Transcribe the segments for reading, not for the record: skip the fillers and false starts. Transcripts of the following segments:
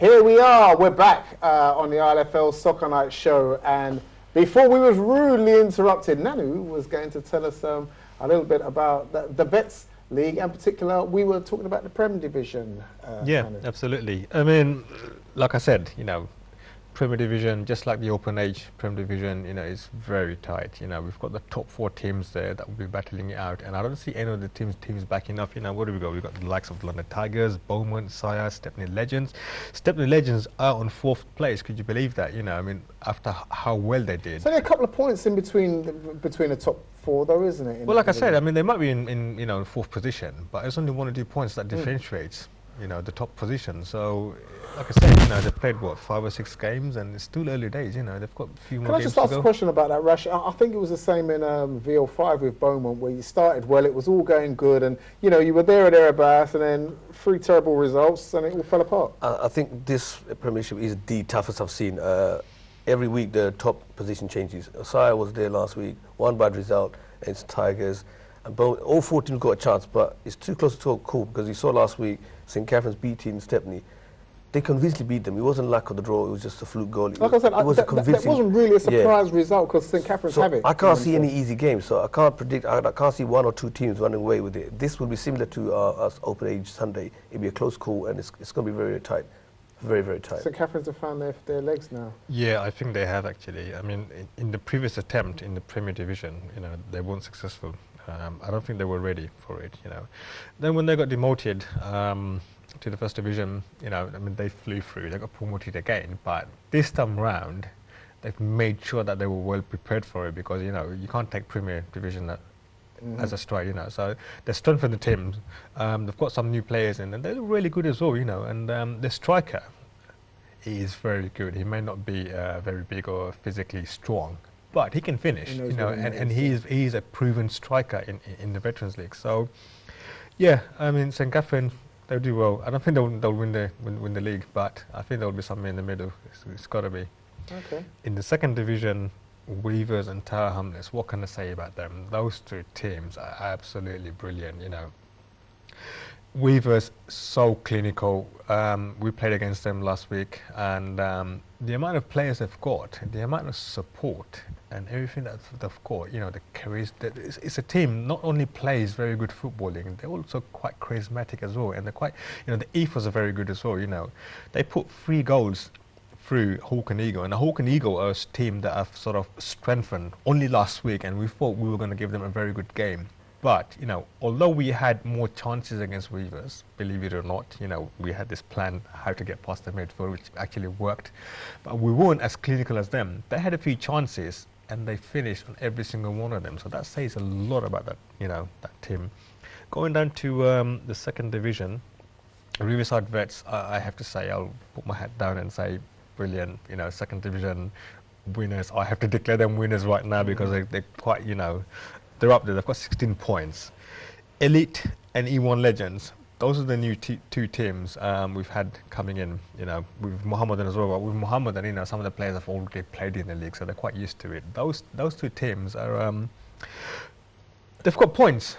Here we are, we're back on the ILFL Soccer Night show, and before we was rudely interrupted, Nanu was going to tell us a little bit about the Vets League. In particular, we were talking about the Premier Division. Yeah, Nanu. absolutely. I mean, like I said, Premier Division, just like the Open Age Premier Division, is very tight. We've got the top 4 teams there that will be battling it out, and I don't see any of the teams backing off. Where do we go? We've got the likes of London Tigers, Beaumont, Sire, Stepney Legends. Stepney Legends are on 4th place. Could you believe that? I mean, after how well they did. So there are a couple of points in between the top 4, though, isn't it? Well, like I said, I mean, they might be in 4th position, but it's only 1 or 2 points that differentiates. The top position. So, like I said, they've played, what, 5 or 6 games, and it's still early days, they've got a few more games to go. Can I just ask a question about that, Rash? I think it was the same in VL5 with Beaumont, where you started well, it was all going good, and, you were there or thereabouts, and then 3 terrible results, and it all fell apart. I think this Premiership is the toughest I've seen. Every week, the top position changes. Sire was there last week, 1 bad result, and it's Tigers. And all 4 teams got a chance, but it's too close to call, because you saw last week St. Catherine's beating Stepney. They convincingly beat them. It wasn't lack of the draw, it was just a fluke goal. Like I said, that wasn't really a surprise result, because St. Catherine's have it. I can't see any easy games, so I can't predict. I can't see 1 or 2 teams running away with it. This will be similar to us Open Age Sunday. It'll be a close call, and it's going to be very tight. Very, very tight. St. Catherine's have found their legs now. Yeah, I think they have, actually. I mean, in the previous attempt in the Premier Division, they weren't successful. I don't think they were ready for it, Then when they got demoted to the 1st Division, I mean, they flew through. They got promoted again, but this time round, they've made sure that they were well prepared for it, because, you can't take Premier Division as a stride, So they strengthened the teams. They've got some new players in, and they're really good as well, and the striker is very good. He may not be very big or physically strong, but he can finish, and he's a proven striker in the Veterans League. So, yeah, I mean, St. Catherine, they'll do well. I don't think they'll win the league, but I think there'll be somewhere in the middle. It's got to be. Okay. In the 2nd Division, Weavers and Tower Hamlets, what can I say about them? Those 2 teams are absolutely brilliant, Weavers, so clinical. We played against them last week, and the amount of players they've got, the amount of support, and everything that they've got, the charisma. It's a team not only plays very good footballing, they're also quite charismatic as well, and they're quite, the ethos are very good as well. They put 3 goals through Hawk and Eagle, and the Hawk and Eagle are a team that have sort of strengthened only last week, and we thought we were going to give them a very good game. But, although we had more chances against Weavers, believe it or not, we had this plan how to get past the midfield, which actually worked. But we weren't as clinical as them. They had a few chances, and they finished on every single one of them. So that says a lot about that, that team. Going down to the 2nd Division, Riverside Vets, I have to say, I'll put my hat down and say, brilliant, 2nd Division winners. I have to declare them winners right now, because they're quite, they're up there. They've got 16 points. Elite and E1 Legends, those are the new 2 teams we've had coming in, with Mohammedan as well. But with Mohammedan, some of the players have already played in the league, so they're quite used to it. Those 2 teams are, they've got points.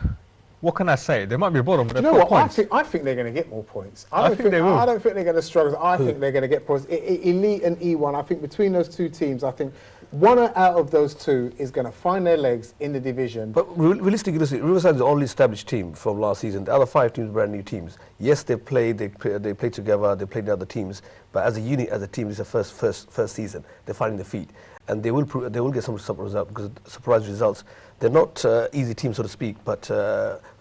What can I say? They might be bottom, but they've got points. I think they're going to get more points. I don't think they will. I don't think they're going to struggle. I think they're going to get points. Elite and E1, I think between those 2 teams, I think 1 out of those 2 is going to find their legs in the division. But realistically, Riverside is the only established team from last season. The other 5 teams are brand new teams. Yes, they play together, they played the other teams, but as a unit, as a team, it's the first season. They're finding their feet, and they will get some surprise results. They're not easy teams, so to speak, but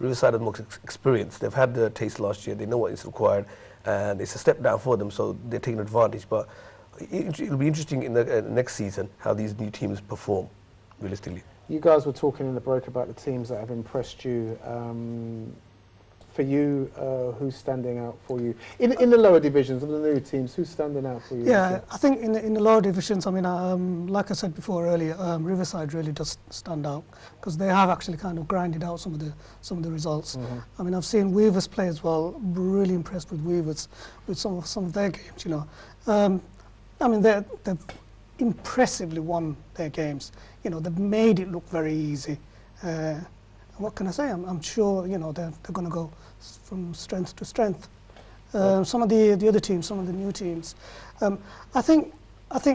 Riverside has more experience. They've had the taste last year. They know what is required, and it's a step down for them, so they're taking advantage. But it'll be interesting in the next season how these new teams perform, realistically. You guys were talking in the break about the teams that have impressed you. For you, who's standing out for you? In the lower divisions of the new teams, who's standing out for you? Yeah, I think in the lower divisions, I mean, like I said before earlier, Riverside really does stand out, because they have actually kind of grinded out some of the results. I mean, I've seen Weavers play as well. Really impressed with Weavers with some of their games. I mean, they've impressively won their games. They've made it look very easy. What can I say? I'm sure they're going to go from strength to strength. Some of the other teams, some of the new teams. I think,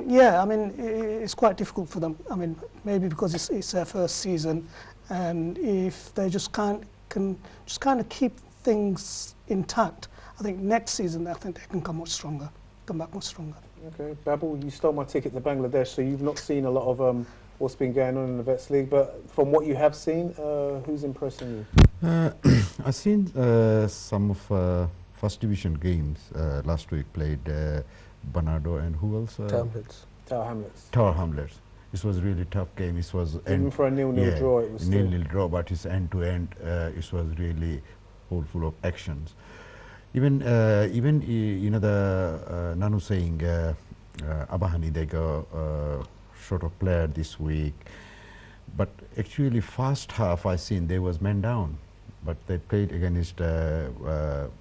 yeah. I mean, it's quite difficult for them. I mean, maybe because it's their first season, and if they just can just kind of keep things intact, I think next season I think they can come back much stronger. Okay, Babel, you stole my ticket to Bangladesh, so you've not seen a lot of what's been going on in the Vets League. But from what you have seen, who's impressing you? I've seen some of first division games last week. Played Bernardo and who else? Tower Hamlets. This was a really tough game. It was even for a 0-0 draw. It was 0-0 draw, but it's end to end. It was really full of actions. Even you know the Nanu saying Abahani they go short of player this week, but actually first half I seen they was man down, but they played against Tigers.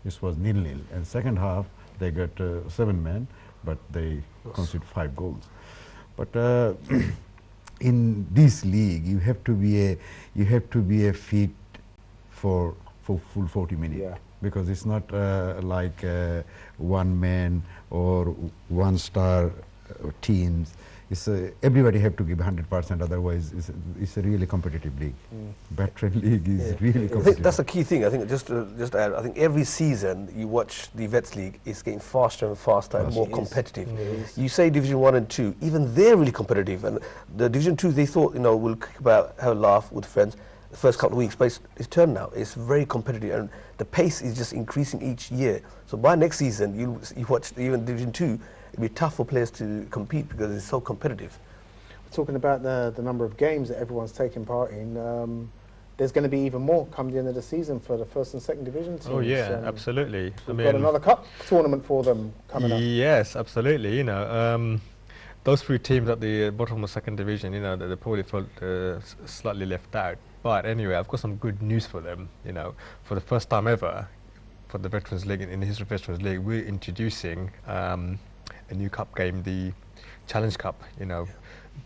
It was 0-0, and second half they got 7 men, but they conceded 5 goals. But in this league, you have to be a fit for full 40 minutes, because it's not like one man or one star teams. It's everybody have to give 100%, otherwise it's a really competitive league. Veteran league is really competitive. I think that's the key thing. I think just to add, I think every season you watch the Vets League, it's getting faster and faster and more competitive. You say Division 1 and 2, even they're really competitive. And the Division 2, they thought, you know, we'll kick about, have a laugh with friends the first couple of weeks, but it's turned now. It's very competitive, and the pace is just increasing each year. So by next season, you watch even Division 2, it'll be tough for players to compete because it's so competitive. We're talking about the number of games that everyone's taking part in. There's going to be even more come the end of the season for the first and second division teams. Oh yeah, absolutely. We've got another cup tournament for them coming up. Yes, absolutely. You know, those 3 teams at the bottom of second division, you know, they probably felt slightly left out. But anyway, I've got some good news for them. You know, for the first time ever, for the Veterans League, in the history of Veterans League, we're introducing a new cup game, the Challenge Cup. You know,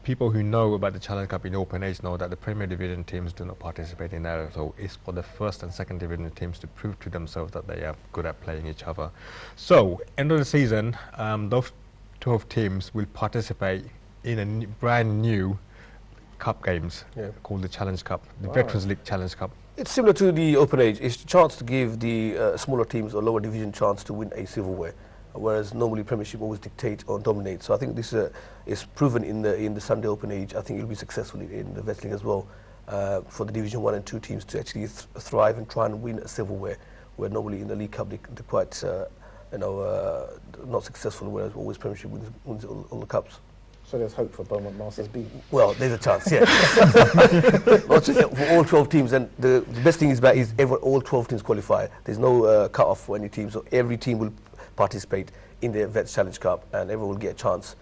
people who know about the Challenge Cup in open age know that the Premier Division teams do not participate in that. So it's for the first and second division teams to prove to themselves that they are good at playing each other. So end of the season, those 12 teams will participate in a brand new cup games called the Challenge Cup, the Veterans League Challenge Cup. It's similar to the open age. It's a chance to give the smaller teams or lower division chance to win a silverware, whereas normally Premiership always dictate or dominate. So I think this is proven in the Sunday open age. I think it'll be successful in the Vets League as well, for the Division 1 and 2 teams to actually thrive and try and win a silverware, where normally in the League Cup they're quite not successful, whereas always Premiership wins all the cups. So there's hope for Beaumont Masters B. Well, there's a chance, yeah. Not just for all 12 teams, and the best thing is that all 12 teams qualify. There's no cut-off for any team, so every team will participate in the Vets Challenge Cup, and everyone will get a chance,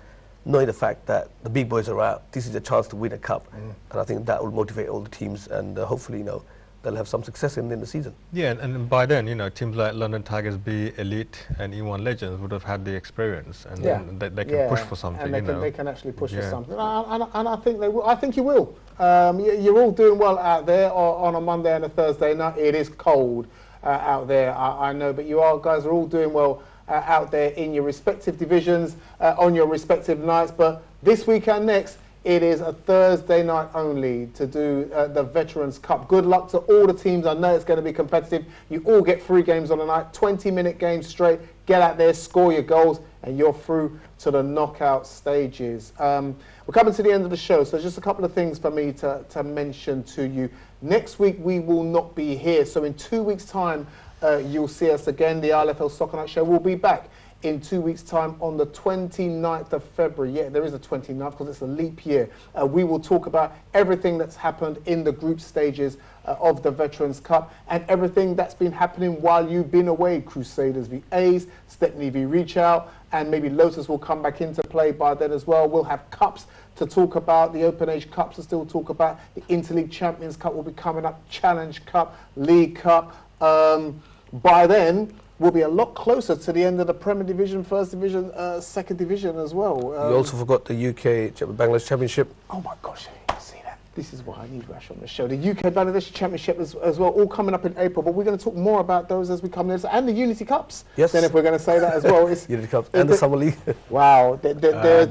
knowing the fact that the big boys are out. This is a chance to win a cup, and I think that will motivate all the teams, and hopefully, you know, they'll have some success in the season. Yeah, and by then, you know, teams like London Tigers B, Elite, and E1 Legends would have had the experience, and then they can push for something. And they can actually push for something, and I think they will. I think you will. You're all doing well out there on a Monday and a Thursday night. It is cold out there, I know, but guys are all doing well out there in your respective divisions on your respective nights. But this weekend next, it is a Thursday night only to do the Veterans Cup. Good luck to all the teams. I know it's going to be competitive. You all get 3 games on a night, 20-minute games straight. Get out there, score your goals, and you're through to the knockout stages. We're coming to the end of the show, so just a couple of things for me to mention to you. Next week, we will not be here. So in 2 weeks' time, you'll see us again. The ILFL Soccer Night Show will be back in 2 weeks' time on the 29th of February. Yeah, there is a 29th because it's a leap year. We will talk about everything that's happened in the group stages of the Veterans Cup and everything that's been happening while you've been away. Crusaders v A's, Stepney v Reach Out, and maybe Lotus will come back into play by then as well. We'll have cups to talk about, the Open Age Cups to still talk about. The Interleague Champions Cup will be coming up, Challenge Cup, League Cup. By then, we'll be a lot closer to the end of the Premier Division, First Division, Second Division as well. You also forgot the UK Bangladesh Championship. Oh my gosh, I didn't see that. This is why I need Rash on the show. The UK Bangladesh Championship as well, all coming up in April, but we're going to talk more about those as we come in, and the Unity Cups. Yes. Then if we're going to say that as well. It's, Unity Cup and the Summer League. Wow, there's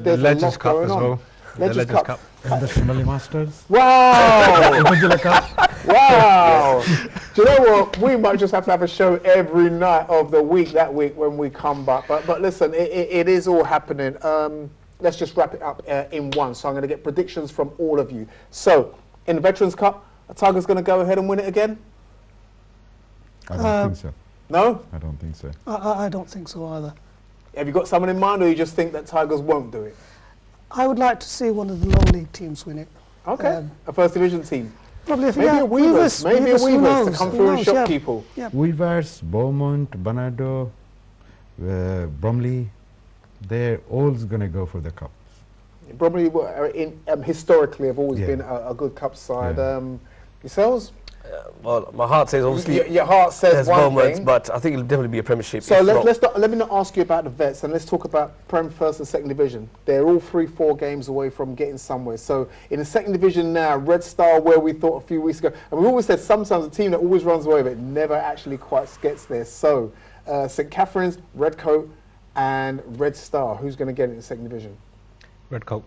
the Legends a lot Cup going as on. well. The Legends Legends Cup. And the Shimali Masters. Wow! Uvula Cup. Wow! Do you know what? We might just have to have a show every night of the week that week when we come back. But listen, it is all happening. Let's just wrap it up in one. So I'm going to get predictions from all of you. So, in the Veterans Cup, are Tigers going to go ahead and win it again? I don't think so. No? I don't think so. I don't think so either. Have you got someone in mind, or you just think that Tigers won't do it? I would like to see one of the lower league teams win it. Okay, a First Division team. Probably Maybe a Weavers, maybe a who Weavers to knows, come who through and knows, shock yeah. people. Yeah. Weavers, Beaumont, Banado, Bromley, they're all going to go for the cup. Probably historically have always Yeah. been a good cup side. Yeah. Yourselves? Well, my heart says obviously Your heart says there's one moments, thing. but I think it'll definitely be a Premiership. So if let me not ask you about the Vets, and let's talk about Prem First and Second Division. They're all 3-4 games away from getting somewhere. So in the Second Division now, Red Star, where we thought a few weeks ago, and we always said sometimes a team that always runs away but never actually quite gets there. So St Catherine's, Redcoat, and Red Star. Who's going to get it in the Second Division? Redcoat.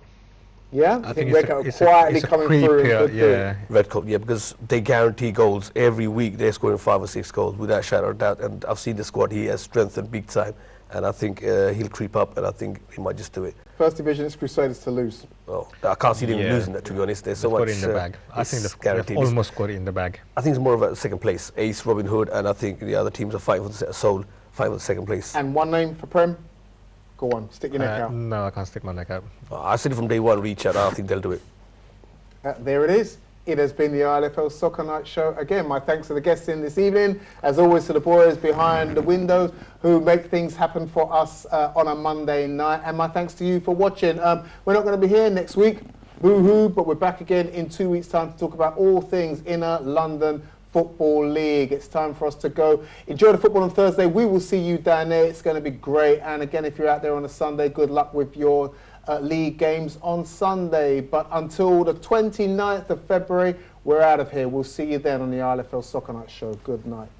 Yeah, I think Redcoat it's quietly a coming creep through. and here, good through. yeah. Redcoat, yeah, because they guarantee goals every week. They're scoring 5 or 6 goals without a shadow of doubt. And I've seen the squad; he has strengthened big time. And I think he'll creep up, and I think he might just do it. First Division is Crusaders to lose. Well, I can't see them Yeah. losing that, to be honest. There's so They've got much. it in the bag. I think it's they've guaranteed. almost got it in the bag. I think it's more of a second place. Ace, Robin Hood, and I think the other teams are fighting for the soul, fighting for the second place. And one name for Prem? Go on, stick your neck out. No, I can't stick my neck out. I said it from day one, reach out. I think they'll do it. There it is. It has been the ILFL Soccer Night Show. Again, my thanks to the guests in this evening. As always, to the boys behind the windows who make things happen for us on a Monday night. And my thanks to you for watching. We're not going to be here next week, boo-hoo, but we're back again in 2 weeks' time to talk about all things Inner London Football League. It's time for us to go. Enjoy the football on Thursday. We will see you down there. It's going to be great. And again, if you're out there on a Sunday, good luck with your league games on Sunday. But until the 29th of February, we're out of here. We'll see you then on the ILFL Soccer Night Show. Good night.